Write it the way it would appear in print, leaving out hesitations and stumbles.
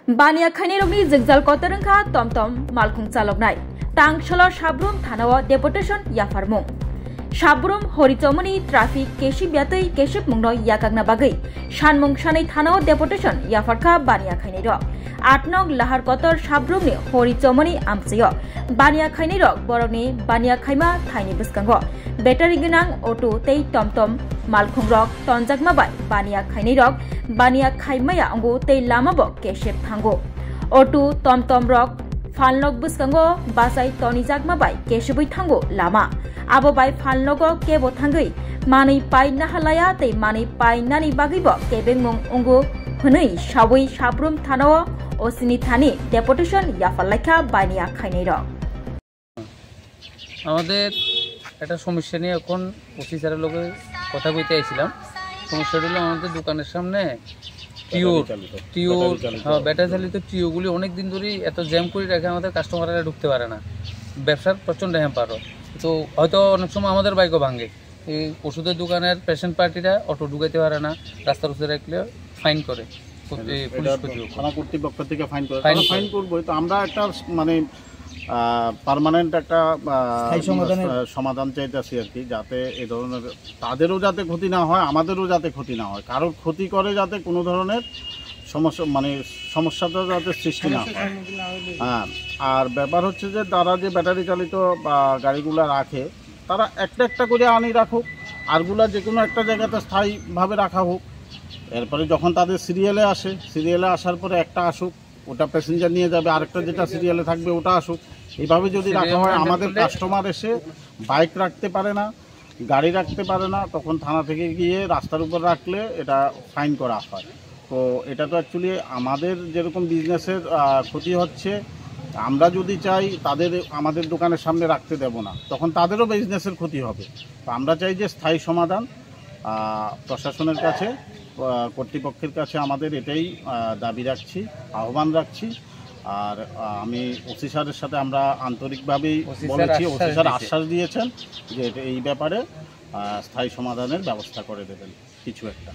Bania Khainirogni Jingjal Kotarengkha Tomtom Malkhung Chaloknai Tangsholo Sabrum Thanao Deputation Yafarmung Sabrum Horitomoni Traffic Keship Yatei Keship Mungno Yakagna Bagai Shanmung Shanai Thanao Deputation Yafarkha Bania Khainirog 8 nong Lahar Kotor Sabrumni Horitomoni Amsiyo Bania Khainirog Borogni Bania Khaima Thaini Biskango Battery Ginang Auto Tei Tomtom Malkhung Rok Tonjakma Bai Bania Khainirog Bania Khaimaya Ango Tei Lamabo Keship Thango Auto Tomtom Rok Falnog Biskango Basai Tonijagma Bai Keshibui Thango Lama Abo Bai Falnogo Kebo Thangai Mani Pai Nahalaya Tei Mani Pai Nani Bagibo Kebeng Mung Ungo Hunui Shabui Sabrum Thanao Osini Thani Deputation Yafalaikha Bania Khainirog আমাদের একটা সমস্যা নিয়ে এখন অফিসারের লোকে কথা কইতে আইছিলাম। সমস্যাটা হলো আমাদের দোকানের সামনে ব্যাটারি চালিত টিওগুলি অনেক দিন ধরেই এত জ্যাম করে রাখে, আমাদের কাস্টমাররা ঢুকতে পারে না, ব্যবসার প্রচণ্ড হ্যাম্পার হয়। তো হয়তো অনেক সময় আমাদের বাইকও ভাঙে। এই ওষুধের দোকানের পেশেন্ট পার্টিরা অটো ঢুকাইতে পারে না, রাস্তার উপরে রাখলে ফাইন করে, থানা কর্তৃপক্ষ থেকে ফাইন করবো। তো আমরা একটা মানে পার্মানেন্ট একটা সমাধান চাইতেছি আর কি, যাতে এ ধরনের তাদেরও যাতে ক্ষতি না হয়, আমাদেরও যাতে ক্ষতি না হয়, কারোর ক্ষতি করে যাতে কোনো ধরনের সমস্যাটা যাতে সৃষ্টি না হয়। হ্যাঁ, আর ব্যাপার হচ্ছে যে তারা যে ব্যাটারি চালিত গাড়িগুলো রাখে তারা একটা একটা করে আনি রাখুক, আরগুলা যে কোনো একটা জায়গাতে স্থায়ীভাবে রাখা হোক। এরপরে যখন তাদের সিরিয়ালে আসে, সিরিয়ালে আসার পরে একটা আসুক, ওটা প্যাসেঞ্জার নিয়ে যাবে, আরেকটা যেটা সিরিয়ালে থাকবে ওটা আসুক। এইভাবে যদি রাখা হয়, আমাদের কাস্টমার এসে বাইক রাখতে পারে না, গাড়ি রাখতে পারে না, তখন থানা থেকে গিয়ে রাস্তার উপর রাখলে এটা ফাইন করা হয়। তো এটা তো অ্যাকচুয়ালি আমাদের যেরকম বিজনেসের ক্ষতি হচ্ছে, আমরা যদি চাই তাদের আমাদের দোকানের সামনে রাখতে দেব না, তখন তাদেরও বিজনেসের ক্ষতি হবে। তো আমরা চাই যে স্থায়ী সমাধান। প্রশাসনের কাছে, কর্তৃপক্ষের কাছে আমাদের এটাই দাবি রাখছি, আহ্বান রাখছি। আর আমি ওসি স্যারের সাথে আমরা আন্তরিকভাবেই বলেছি, ওসি স্যার আশ্বাস দিয়েছেন যে এই ব্যাপারে স্থায়ী সমাধানের ব্যবস্থা করে দেবেন কিছু একটা।